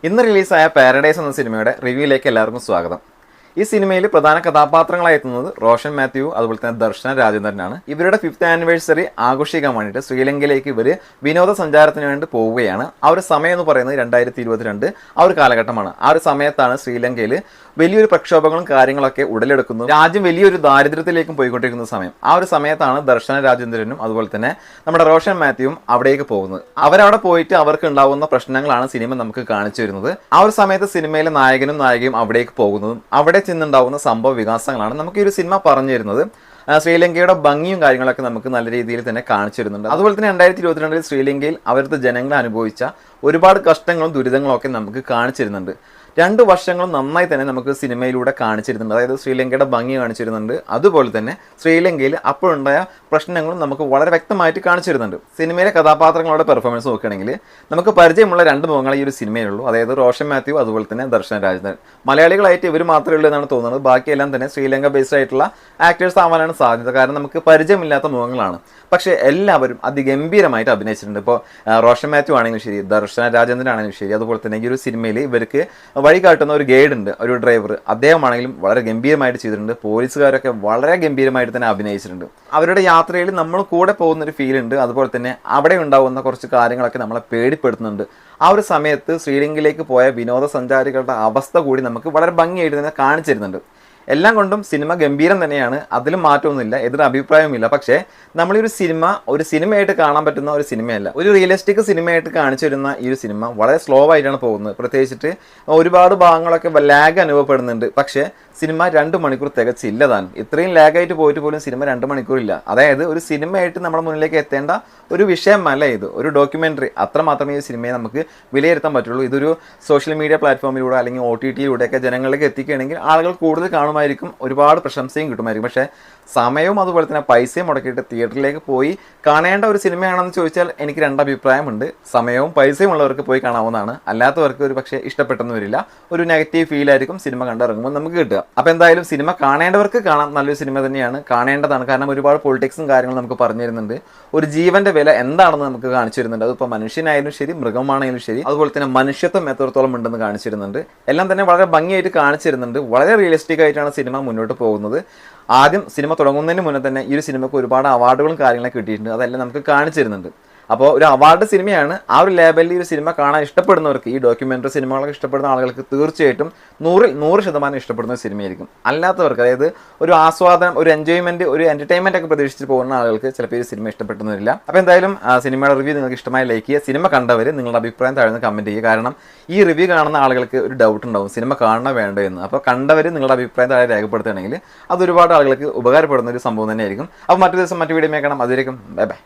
ഇന്ന് റിലീസായ പാരഡൈസ് എന്ന സിനിമയുടെ റിവ്യൂയിലേക്ക് എല്ലാവർക്കും സ്വാഗതം. ഈ സിനിമയിൽ പ്രധാന കഥാപാത്രങ്ങളായി എത്തുന്നത് റോഷൻ മാത്യു അതുപോലെ തന്നെ ദർശന രാജേന്ദ്രനാണ്. ഇവരുടെ 5th ആനിവേഴ്സറി ആഘോഷിക്കാൻ വേണ്ടിയിട്ട് ശ്രീലങ്കയിലേക്ക് ഇവർ വിനോദസഞ്ചാരത്തിന് വേണ്ടി പോവുകയാണ്. ആ ഒരു സമയം എന്ന് പറയുന്നത് 2022 ആ ഒരു കാലഘട്ടമാണ്. ആ ഒരു സമയത്താണ് ശ്രീലങ്കയിൽ വലിയൊരു പ്രക്ഷോഭങ്ങളും കാര്യങ്ങളൊക്കെ ഉടലെടുക്കുന്നു. രാജ്യം വലിയൊരു ദാരിദ്ര്യത്തിലേക്കും പോയിക്കൊണ്ടിരിക്കുന്ന സമയം. ആ ഒരു സമയത്താണ് ദർശന രാജേന്ദ്രനും അതുപോലെ തന്നെ നമ്മുടെ റോഷൻ മാത്യുവും അവിടേക്ക് പോകുന്നത്. അവരവിടെ പോയിട്ട് അവർക്ക് ഉണ്ടാവുന്ന പ്രശ്നങ്ങളാണ് സിനിമ നമുക്ക് കാണിച്ചു വരുന്നത്. ആ ഒരു സമയത്ത് സിനിമയിലെ നായകനും നായികയും അവിടേക്ക് പോകുന്നതും അവിടെ ചെന്നുണ്ടാവുന്ന സംഭവ വികാസങ്ങളാണ് നമുക്ക് ഈ ഒരു സിനിമ പറഞ്ഞു തരുന്നത്. ശ്രീലങ്കയുടെ ഭംഗിയും കാര്യങ്ങളൊക്കെ നമുക്ക് നല്ല രീതിയിൽ തന്നെ കാണിച്ചു തരുന്നുണ്ട്. അതുപോലെ തന്നെ 2022 ശ്രീലങ്കയിൽ അവരുടെ ജനങ്ങൾ അനുഭവിച്ച ഒരുപാട് കഷ്ടങ്ങളും ദുരിതങ്ങളും ഒക്കെ നമുക്ക് കാണിച്ചു തരുന്നുണ്ട്. 2 വർഷങ്ങളും നന്നായി തന്നെ നമുക്ക് സിനിമയിലൂടെ കാണിച്ചിരുന്നുണ്ട്. അതായത് ശ്രീലങ്കയുടെ ഭംഗി കാണിച്ചിരുന്നുണ്ട്, അതുപോലെ തന്നെ ശ്രീലങ്കയിൽ അപ്പോഴുണ്ടായ പ്രശ്നങ്ങളും നമുക്ക് വളരെ വ്യക്തമായിട്ട് കാണിച്ചിരുന്നുണ്ട്. സിനിമയിലെ കഥാപാത്രങ്ങളുടെ പെർഫോമൻസ് നോക്കുകയാണെങ്കിൽ നമുക്ക് പരിചയമുള്ള 2 മുഖങ്ങൾ ഈ ഒരു സിനിമയിലുള്ളൂ. അതായത് റോഷൻ മാത്യു അതുപോലെ തന്നെ ദർശന രാജേന്ദ്രൻ. മലയാളികളായിട്ട് ഇവർ മാത്രമേ ഉള്ളൂ എന്നാണ് തോന്നുന്നത്. ബാക്കിയെല്ലാം തന്നെ ശ്രീലങ്ക ബേസ്ഡ് ആയിട്ടുള്ള ആക്ടേഴ്സ് ആവാനാണ് സാധ്യത. കാരണം നമുക്ക് പരിചയമില്ലാത്ത മുഖങ്ങളാണ്. പക്ഷേ എല്ലാവരും അതിഗംഭീരമായിട്ട് അഭിനയിച്ചിട്ടുണ്ട്. ഇപ്പോൾ റോഷൻ മാത്യു ആണെങ്കിലും ശരി, ദർശന രാജേന്ദ്രൻ ആണെങ്കിലും ശരി, അതുപോലെ തന്നെ ഈ ഒരു സിനിമയിൽ ഇവർക്ക് വഴി കാട്ടുന്ന ഒരു ഗൈഡ് ഉണ്ട്, ഒരു ഡ്രൈവർ, അദ്ദേഹമാണെങ്കിലും വളരെ ഗംഭീരമായിട്ട് ചെയ്തിട്ടുണ്ട്. പോലീസുകാരൊക്കെ വളരെ ഗംഭീരമായിട്ട് തന്നെ അഭിനയിച്ചിട്ടുണ്ട്. അവരുടെ യാത്രയിൽ നമ്മൾ കൂടെ പോകുന്നൊരു ഫീൽ ഉണ്ട്. അതുപോലെ തന്നെ അവിടെ ഉണ്ടാകുന്ന കുറച്ച് കാര്യങ്ങളൊക്കെ നമ്മളെ പേടിപ്പെടുത്തുന്നുണ്ട്. ആ ഒരു സമയത്ത് ശ്രീലങ്കയിലേക്ക് പോയ വിനോദസഞ്ചാരികളുടെ അവസ്ഥ കൂടി നമുക്ക് വളരെ ഭംഗിയായിട്ട് തന്നെ കാണിച്ചിരുന്നുണ്ട്. എല്ലാം കൊണ്ടും സിനിമ ഗംഭീരം തന്നെയാണ്, അതിലും മാറ്റമൊന്നുമില്ല, എതിർ അഭിപ്രായമില്ല. പക്ഷേ നമ്മൾ ഒരു സിനിമയായിട്ട് കാണാൻ പറ്റുന്ന ഒരു സിനിമയല്ല, ഒരു റിയലിസ്റ്റിക് സിനിമയായിട്ട് കാണിച്ചു വരുന്ന ഈ ഒരു സിനിമ വളരെ സ്ലോ ആയിട്ടാണ് പോകുന്നത്. പ്രത്യേകിച്ചിട്ട് ഒരുപാട് ഭാഗങ്ങളൊക്കെ ലാഗ് അനുഭവപ്പെടുന്നുണ്ട്. പക്ഷേ സിനിമ 2 മണിക്കൂർ തികച്ചില്ല താൻ. ഇത്രയും ലാഗായിട്ട് പോയിട്ട് പോലും സിനിമ 2 മണിക്കൂറില്ല. അതായത് ഒരു സിനിമയായിട്ട് നമ്മുടെ മുന്നിലേക്ക് എത്തേണ്ട ഒരു വിഷയമല്ല ഇത്, ഒരു ഡോക്യുമെൻ്ററി. അത്ര മാത്രമേ ഈ സിനിമയെ നമുക്ക് വിലയിരുത്താൻ പറ്റുള്ളൂ. ഇതൊരു സോഷ്യൽ മീഡിയ പ്ലാറ്റ്ഫോമിലൂടെ അല്ലെങ്കിൽ OTT-യിലൂടെയൊക്കെ ജനങ്ങളിലേക്ക് എത്തിക്കുകയാണെങ്കിൽ ആളുകൾ കൂടുതൽ കാണുമായിരിക്കും, ഒരുപാട് പ്രശംസയും കിട്ടുമായിരിക്കും. പക്ഷേ സമയവും അതുപോലെ തന്നെ പൈസയും മുടക്കിയിട്ട് തിയേറ്ററിലേക്ക് പോയി കാണേണ്ട ഒരു സിനിമയാണെന്ന് ചോദിച്ചാൽ എനിക്ക് 2 അഭിപ്രായമുണ്ട്. സമയവും പൈസയും ഉള്ളവർക്ക് പോയി കാണാവുന്നതാണ്, അല്ലാത്തവർക്ക് ഒരു പക്ഷേ ഇഷ്ടപ്പെട്ടെന്ന് വരില്ല. ഒരു നെഗറ്റീവ് ഫീലായിരിക്കും സിനിമ കണ്ടിറങ്ങുമ്പോൾ നമുക്ക് കിട്ടുക. അപ്പോൾ എന്തായാലും സിനിമ കാണേണ്ടവർക്ക് കാണാം, നല്ലൊരു സിനിമ തന്നെയാണ്, കാണേണ്ടതാണ്. കാരണം ഒരുപാട് പൊളിറ്റിക്സും കാര്യങ്ങളും നമുക്ക് പറഞ്ഞു തരുന്നുണ്ട്. ഒരു ജീവന്റെ വില എന്താണെന്ന് നമുക്ക് കാണിച്ചു തരുന്നുണ്ട്. അതിപ്പോൾ മനുഷ്യനായാലും ശരി, മൃഗമാണെങ്കിലും ശരി, അതുപോലെ തന്നെ മനുഷ്യത്വം എത്രത്തോളം ഉണ്ടെന്ന് കാണിച്ചു തരുന്നുണ്ട്. എല്ലാം തന്നെ വളരെ ഭംഗിയായിട്ട് കാണിച്ചു തരുന്നുണ്ട്. വളരെ റിയലിസ്റ്റിക് ആയിട്ടാണ് സിനിമ മുന്നോട്ട് പോകുന്നത്. ആദ്യം സിനിമ തുടങ്ങുന്നതിന് മുന്നേ തന്നെ ഈ ഒരു സിനിമയ്ക്ക് ഒരുപാട് അവാർഡുകളും കാര്യങ്ങളൊക്കെ കിട്ടിയിട്ടുണ്ട്. അതെല്ലാം നമുക്ക് കാണിച്ചു തരുന്നുണ്ട്. അപ്പോൾ ഒരു അവാർഡ് സിനിമയാണ്. ആ ഒരു ലേബലിൽ ഈ ഒരു സിനിമ കാണാൻ ഇഷ്ടപ്പെടുന്നവർക്ക്, ഈ ഡോക്യുമെൻ്ററി സിനിമകളൊക്കെ ഇഷ്ടപ്പെടുന്ന ആളുകൾക്ക് തീർച്ചയായിട്ടും 100% ഇഷ്ടപ്പെടുന്ന ഒരു സിനിമയായിരിക്കും. അല്ലാത്തവർക്ക്, അതായത് ഒരു ആസ്വാദനം, ഒരു എൻജോയ്മെൻറ്റ്, ഒരു എൻ്റർടൈൻമെൻ്റ് ഒക്കെ പ്രതീക്ഷിച്ച് പോകുന്ന ആളുകൾക്ക് ചിലപ്പോൾ ഈ സിനിമ ഇഷ്ടപ്പെട്ടെന്ന് വരില്ല. അപ്പോൾ എന്തായാലും സിനിമയുടെ റിവ്യൂ നിങ്ങൾക്ക് ഇഷ്ടമായി ലൈക്ക് ചെയ്യുക. സിനിമ കണ്ടവർ നിങ്ങളുടെ അഭിപ്രായം താഴ്ന്ന് കമൻറ്റ് ചെയ്യുക. കാരണം ഈ റിവ്യൂ കാണുന്ന ആളുകൾക്ക് ഒരു ഡൗട്ട് ഉണ്ടാവും, സിനിമ കാണണോ വേണ്ടോ എന്ന്. അപ്പോൾ കണ്ടവർ നിങ്ങളുടെ അഭിപ്രായം താഴെ രേഖപ്പെടുത്തുകയാണെങ്കിൽ അത് ഒരുപാട് ആളുകൾക്ക് ഉപകാരപ്പെടുന്ന ഒരു സംഭവം തന്നെയായിരിക്കും. അപ്പോൾ മറ്റൊരു ദിവസം മറ്റു വീഡിയോ കാണാം. അതിലേക്കും ബൈ ബൈ.